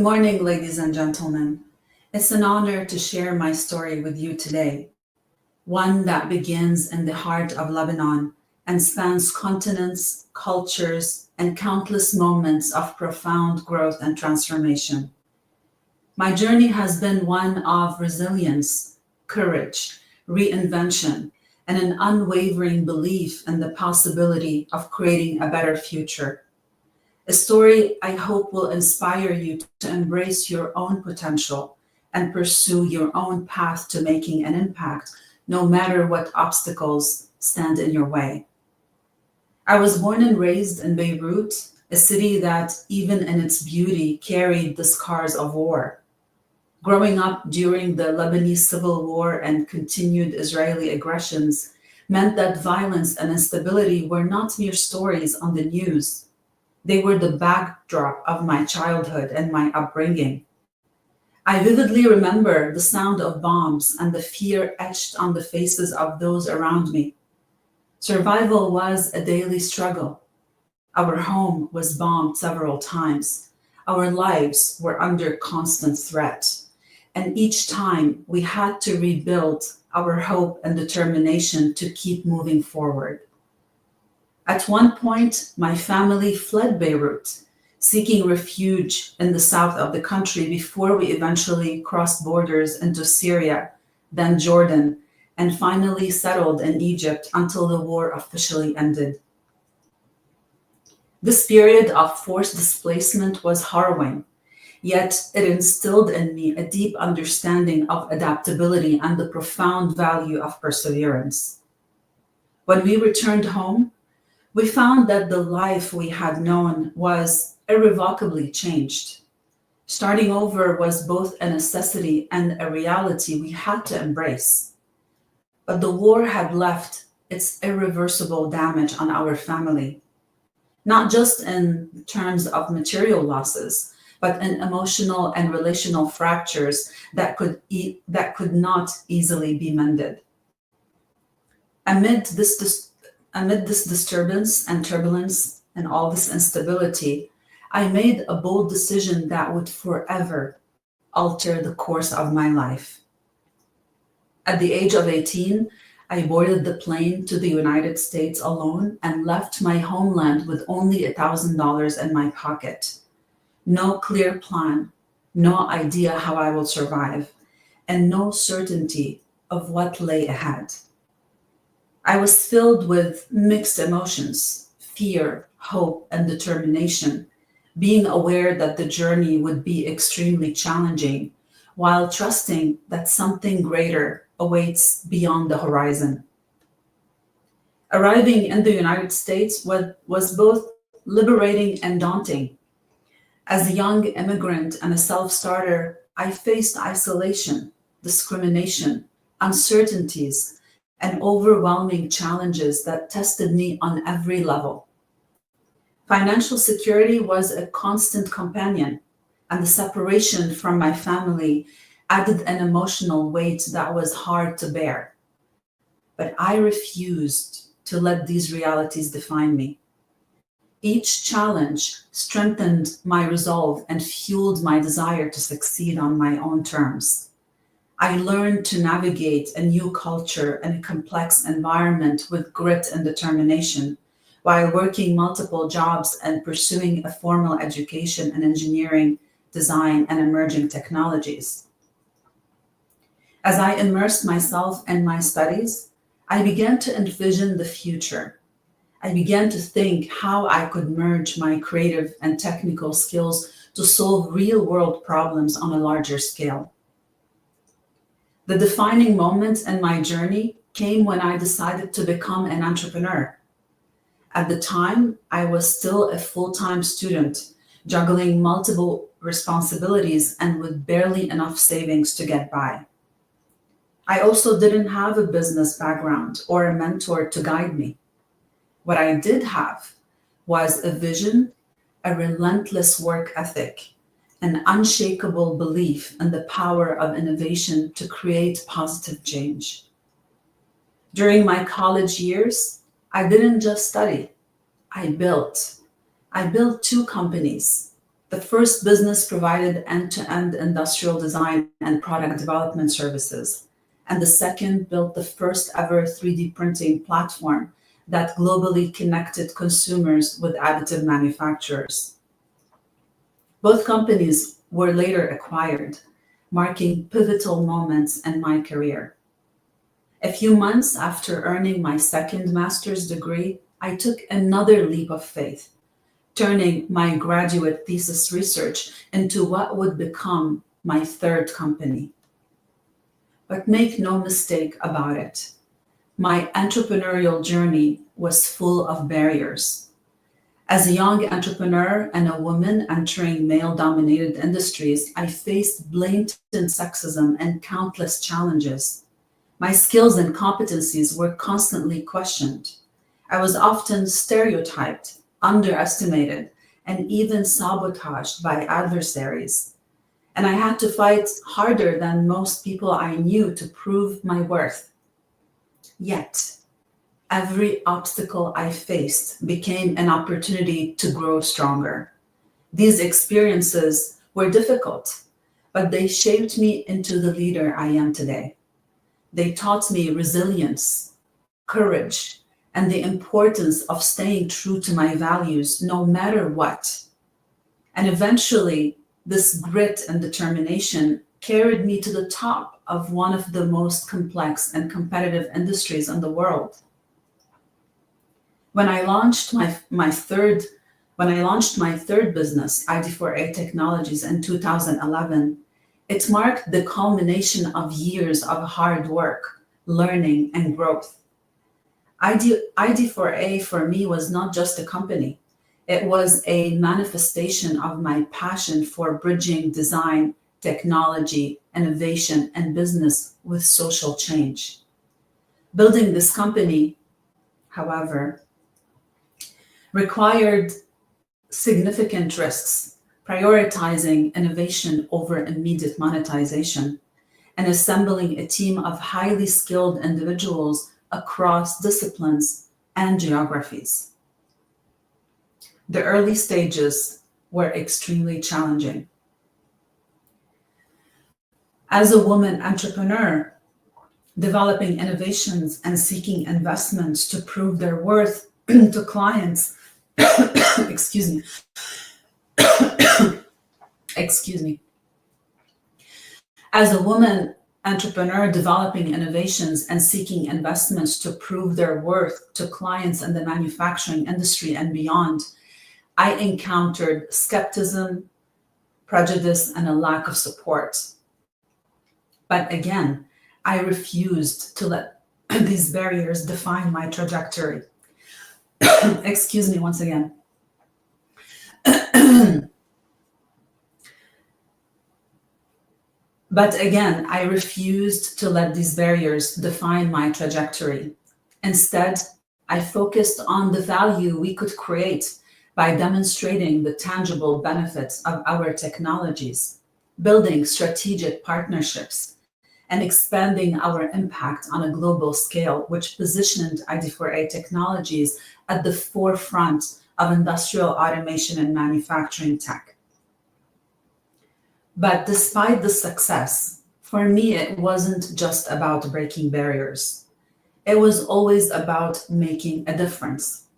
Good morning, ladies and gentlemen. It's an honor to share my story with you today, one that begins in the heart of Lebanon and spans continents, cultures, and countless moments of profound growth and transformation. My journey has been one of resilience, courage, reinvention, and an unwavering belief in the possibility of creating a better future. A story I hope will inspire you to embrace your own potential and pursue your own path to making an impact, no matter what obstacles stand in your way. I was born and raised in Beirut, a city that, even in its beauty, carried the scars of war. Growing up during the Lebanese Civil War and continued Israeli aggressions meant that violence and instability were not mere stories on the news. They were the backdrop of my childhood and my upbringing. I vividly remember the sound of bombs and the fear etched on the faces of those around me. Survival was a daily struggle. Our home was bombed several times. Our lives were under constant threat. And each time we had to rebuild our hope and determination to keep moving forward. At one point, my family fled Beirut, seeking refuge in the south of the country before we eventually crossed borders into Syria, then Jordan, and finally settled in Egypt until the war officially ended. This period of forced displacement was harrowing, yet it instilled in me a deep understanding of adaptability and the profound value of perseverance. When we returned home, we found that the life we had known was irrevocably changed. Starting over was both a necessity and a reality we had to embrace. But the war had left its irreversible damage on our family, not just in terms of material losses, but in emotional and relational fractures that could not easily be mended. Amid this disturbance and turbulence and all this instability, I made a bold decision that would forever alter the course of my life. At the age of 18, I boarded the plane to the United States alone and left my homeland with only $1,000 in my pocket. No clear plan, no idea how I will survive, and no certainty of what lay ahead. I was filled with mixed emotions, fear, hope, and determination, being aware that the journey would be extremely challenging, while trusting that something greater awaits beyond the horizon. Arriving in the United States was both liberating and daunting. As a young immigrant and a self-starter, I faced isolation, discrimination, uncertainties, and overwhelming challenges that tested me on every level. Financial security was a constant companion, and the separation from my family added an emotional weight that was hard to bear. But I refused to let these realities define me. Each challenge strengthened my resolve and fueled my desire to succeed on my own terms. I learned to navigate a new culture and a complex environment with grit and determination, while working multiple jobs and pursuing a formal education in engineering, design, and emerging technologies. As I immersed myself in my studies, I began to envision the future. I began to think how I could merge my creative and technical skills to solve real-world problems on a larger scale. The defining moment in my journey came when I decided to become an entrepreneur. At the time, I was still a full-time student, juggling multiple responsibilities and with barely enough savings to get by. I also didn't have a business background or a mentor to guide me. What I did have was a vision, a relentless work ethic, an unshakable belief in the power of innovation to create positive change. During my college years, I didn't just study, I built. I built 2 companies, The first business provided end-to-end industrial design and product development services, and the second built the first ever 3D printing platform that globally connected consumers with additive manufacturers. Both companies were later acquired, marking pivotal moments in my career. A few months after earning my second master's degree, I took another leap of faith, turning my graduate thesis research into what would become my third company. But make no mistake about it, my entrepreneurial journey was full of barriers. As a young entrepreneur and a woman entering male-dominated industries, I faced blatant sexism and countless challenges. My skills and competencies were constantly questioned. I was often stereotyped, underestimated, and even sabotaged by adversaries. And I had to fight harder than most people I knew to prove my worth. Yet, every obstacle I faced became an opportunity to grow stronger. These experiences were difficult, but they shaped me into the leader I am today. They taught me resilience, courage, and the importance of staying true to my values no matter what. And eventually, this grit and determination carried me to the top of one of the most complex and competitive industries in the world. When I launched my third business, ID4A Technologies, in 2011, it marked the culmination of years of hard work, learning, and growth. ID4A for me was not just a company. It was a manifestation of my passion for bridging design, technology, innovation, and business with social change. Building this company, however, required significant risks, prioritizing innovation over immediate monetization, and assembling a team of highly skilled individuals across disciplines and geographies. The early stages were extremely challenging. As a woman entrepreneur, developing innovations and seeking investments to prove their worth to clients, excuse me, excuse me. As a woman entrepreneur developing innovations and seeking investments to prove their worth to clients in the manufacturing industry and beyond, I encountered skepticism, prejudice, and a lack of support. But again, I refused to let these barriers define my trajectory. Excuse me once again. But again, I refused to let these barriers define my trajectory. Instead, I focused on the value we could create by demonstrating the tangible benefits of our technologies, building strategic partnerships, and expanding our impact on a global scale, which positioned ID4A Technologies at the forefront of industrial automation and manufacturing tech. But despite the success, for me, it wasn't just about breaking barriers. It was always about making a difference.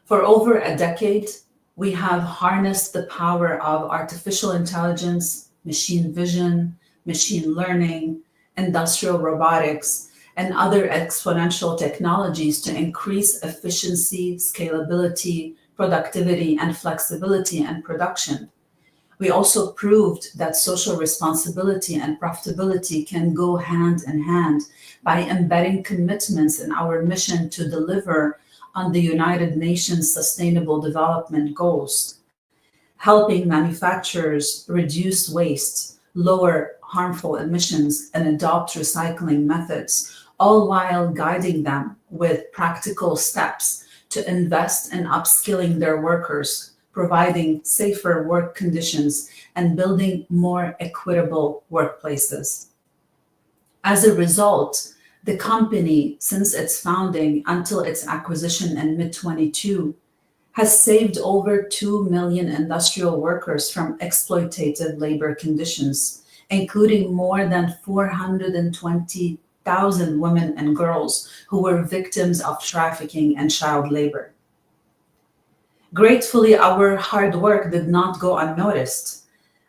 For over a decade, we have harnessed the power of artificial intelligence, machine vision, machine learning, industrial robotics, and other exponential technologies to increase efficiency, scalability, productivity, and flexibility in production. We also proved that social responsibility and profitability can go hand in hand by embedding commitments in our mission to deliver on the United Nations Sustainable Development Goals, helping manufacturers reduce waste, lower harmful emissions, and adopt recycling methods, all while guiding them with practical steps to invest in upskilling their workers, providing safer work conditions, and building more equitable workplaces. As a result, the company, since its founding until its acquisition in mid-22, has saved over 2 million industrial workers from exploitative labor conditions, including more than 420,000 women and girls who were victims of trafficking and child labor. Gratefully, our hard work did not go unnoticed.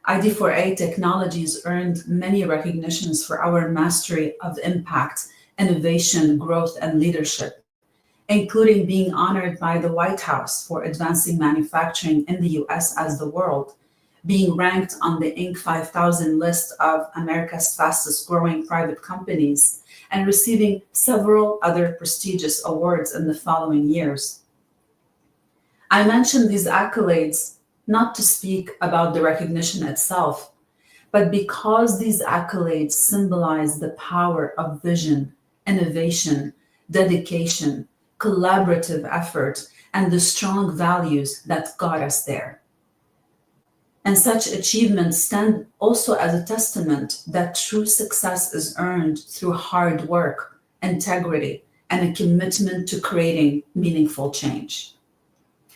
ID4A Technologies earned many recognitions for our mastery of impact, innovation, growth, and leadership, including being honored by the White House for advancing manufacturing in the US as the world, being ranked on the Inc. 5000 list of America's fastest growing private companies, and receiving several other prestigious awards in the following years. I mention these accolades not to speak about the recognition itself, but because these accolades symbolize the power of vision, innovation, dedication, collaborative effort, and the strong values that got us there. And such achievements stand also as a testament that true success is earned through hard work, integrity, and a commitment to creating meaningful change.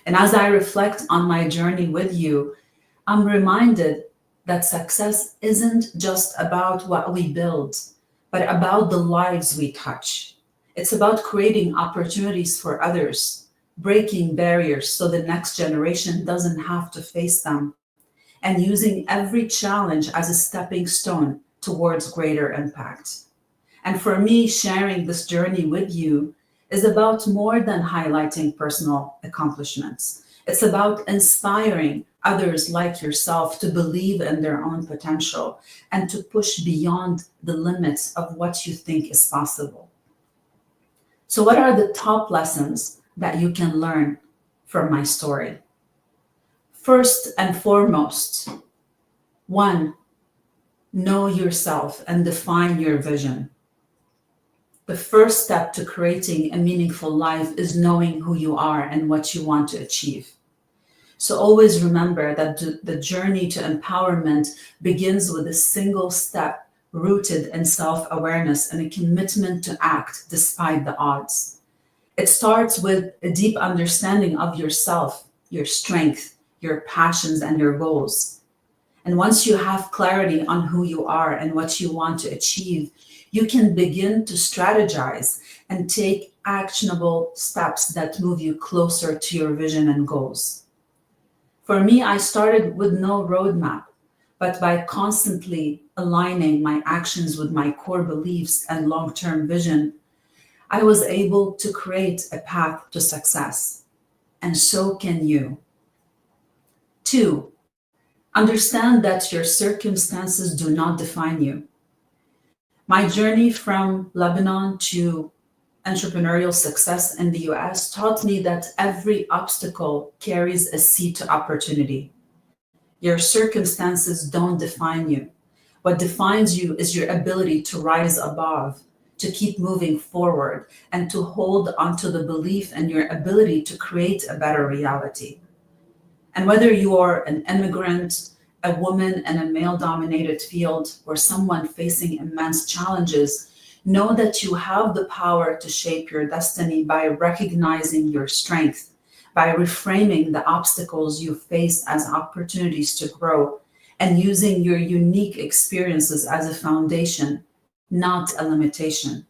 And as I reflect on my journey with you, I'm reminded that success isn't just about what we build, but about the lives we touch. It's about creating opportunities for others, breaking barriers so the next generation doesn't have to face them, and using every challenge as a stepping stone towards greater impact. And for me, sharing this journey with you is about more than highlighting personal accomplishments. It's about inspiring others like yourself to believe in their own potential and to push beyond the limits of what you think is possible. So, what are the top lessons that you can learn from my story? First and foremost, one, know yourself and define your vision. The first step to creating a meaningful life is knowing who you are and what you want to achieve. So always remember that the journey to empowerment begins with a single step rooted in self-awareness and a commitment to act despite the odds. It starts with a deep understanding of yourself, your strength, your passions, and your goals. And once you have clarity on who you are and what you want to achieve, you can begin to strategize and take actionable steps that move you closer to your vision and goals. For me, I started with no roadmap, but by constantly aligning my actions with my core beliefs and long-term vision, I was able to create a path to success. And so can you. Two, understand that your circumstances do not define you. My journey from Lebanon to entrepreneurial success in the US taught me that every obstacle carries a seed to opportunity. Your circumstances don't define you. What defines you is your ability to rise above, to keep moving forward, and to hold onto the belief in your ability to create a better reality. And whether you are an immigrant, a woman in a male-dominated field, or someone facing immense challenges, know that you have the power to shape your destiny by recognizing your strength, by reframing the obstacles you face as opportunities to grow, and using your unique experiences as a foundation, not a limitation.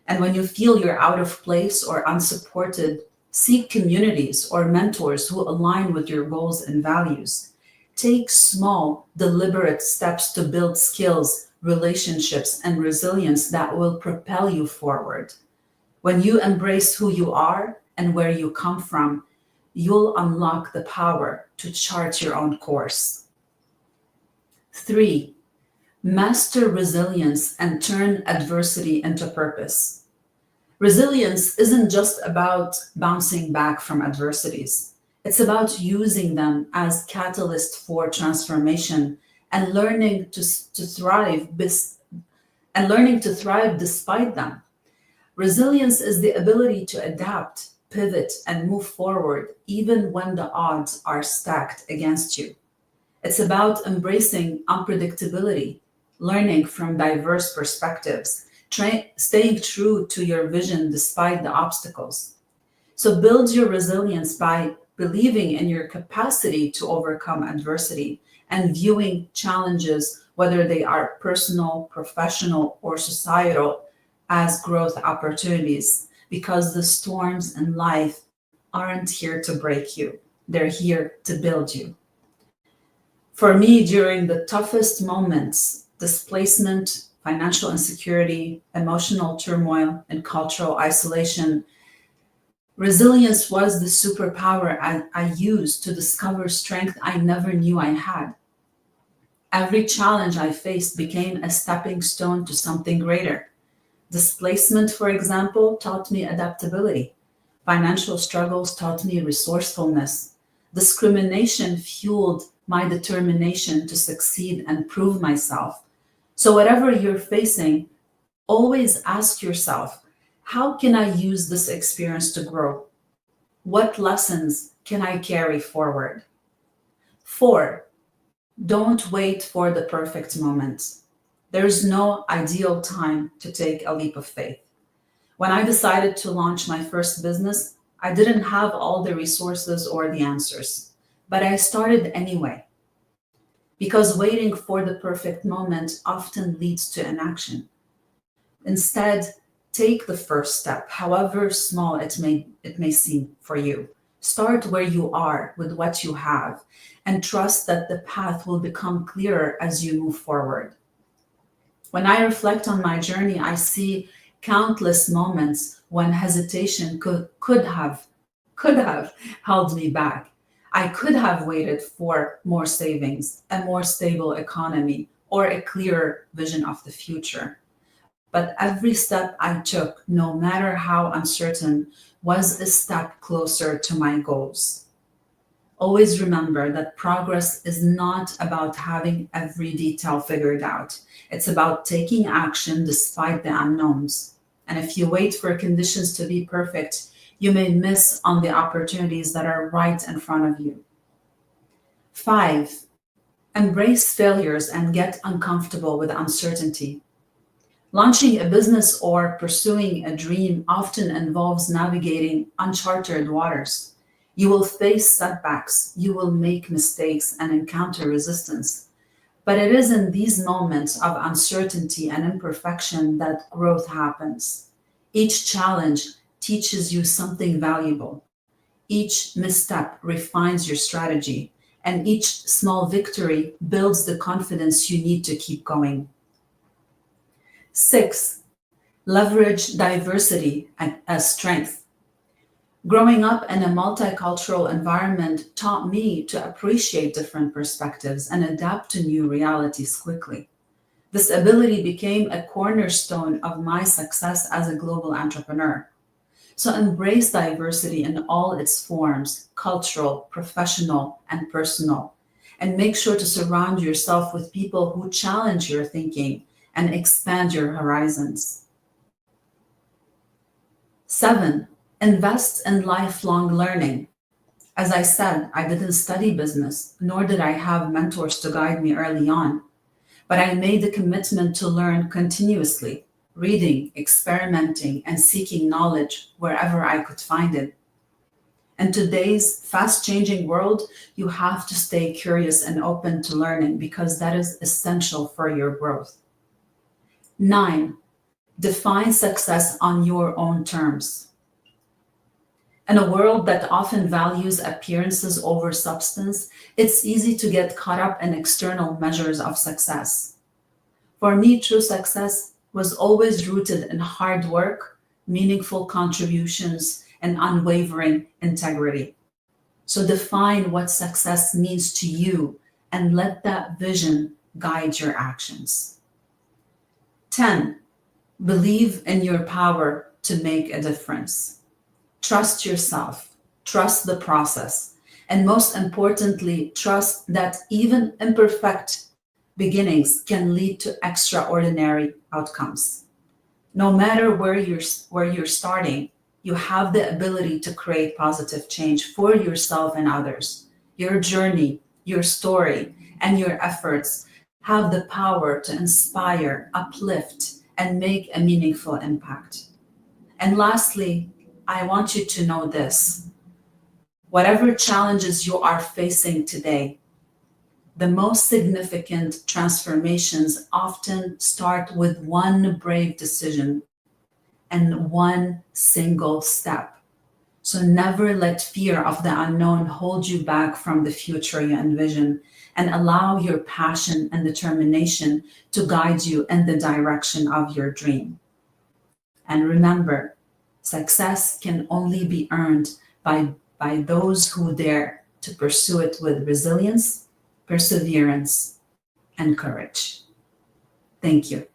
And when you feel you're out of place or unsupported, seek communities or mentors who align with your goals and values. Take small, deliberate steps to build skills, relationships, and resilience that will propel you forward. When you embrace who you are and where you come from, you'll unlock the power to chart your own course. 3, master resilience and turn adversity into purpose. Resilience isn't just about bouncing back from adversities. It's about using them as catalyst for transformation and learning to thrive despite them. Resilience is the ability to adapt, pivot, and move forward even when the odds are stacked against you. It's about embracing unpredictability, learning from diverse perspectives, staying true to your vision despite the obstacles. So build your resilience by believing in your capacity to overcome adversity and viewing challenges, whether they are personal, professional, or societal, as growth opportunities, because the storms in life aren't here to break you, they're here to build you. For me, during the toughest moments, displacement, financial insecurity, emotional turmoil, and cultural isolation, resilience was the superpower I used to discover strength I never knew I had. Every challenge I faced became a stepping stone to something greater. Displacement, for example, taught me adaptability. Financial struggles taught me resourcefulness. Discrimination fueled my determination to succeed and prove myself. So, whatever you're facing, always ask yourself, how can I use this experience to grow? What lessons can I carry forward? 4, don't wait for the perfect moment. There's no ideal time to take a leap of faith. When I decided to launch my first business, I didn't have all the resources or the answers, but I started anyway. Because waiting for the perfect moment often leads to inaction. Instead, take the first step, however small it may seem for you. Start where you are with what you have and trust that the path will become clearer as you move forward. When I reflect on my journey, I see countless moments when hesitation could have held me back. I could have waited for more savings, a more stable economy, or a clearer vision of the future. But every step I took, no matter how uncertain, was a step closer to my goals. Always remember that progress is not about having every detail figured out. It's about taking action despite the unknowns. And if you wait for conditions to be perfect, you may miss on the opportunities that are right in front of you. 5, embrace failures and get uncomfortable with uncertainty. Launching a business or pursuing a dream often involves navigating uncharted waters. You will face setbacks, you will make mistakes and encounter resistance. But it is in these moments of uncertainty and imperfection that growth happens. Each challenge teaches you something valuable. Each misstep refines your strategy, and each small victory builds the confidence you need to keep going. 6, leverage diversity as strength. Growing up in a multicultural environment taught me to appreciate different perspectives and adapt to new realities quickly. This ability became a cornerstone of my success as a global entrepreneur. So embrace diversity in all its forms, cultural, professional, and personal. And make sure to surround yourself with people who challenge your thinking and expand your horizons. 7, invest in lifelong learning. As I said, I didn't study business, nor did I have mentors to guide me early on, but I made the commitment to learn continuously, reading, experimenting, and seeking knowledge wherever I could find it. In today's fast-changing world, you have to stay curious and open to learning because that is essential for your growth. 9, define success on your own terms. In a world that often values appearances over substance, it's easy to get caught up in external measures of success. For me, true success was always rooted in hard work, meaningful contributions, and unwavering integrity. So define what success means to you and let that vision guide your actions. 10, believe in your power to make a difference. Trust yourself, trust the process, and most importantly, trust that even imperfect beginnings can lead to extraordinary outcomes. No matter where you're starting, you have the ability to create positive change for yourself and others. Your journey, your story, and your efforts have the power to inspire, uplift, and make a meaningful impact. And lastly, I want you to know this. Whatever challenges you are facing today, the most significant transformations often start with one brave decision and one single step. So never let fear of the unknown hold you back from the future you envision, and allow your passion and determination to guide you in the direction of your dream. And remember, success can only be earned by those who dare to pursue it with resilience, perseverance, and courage. Thank you.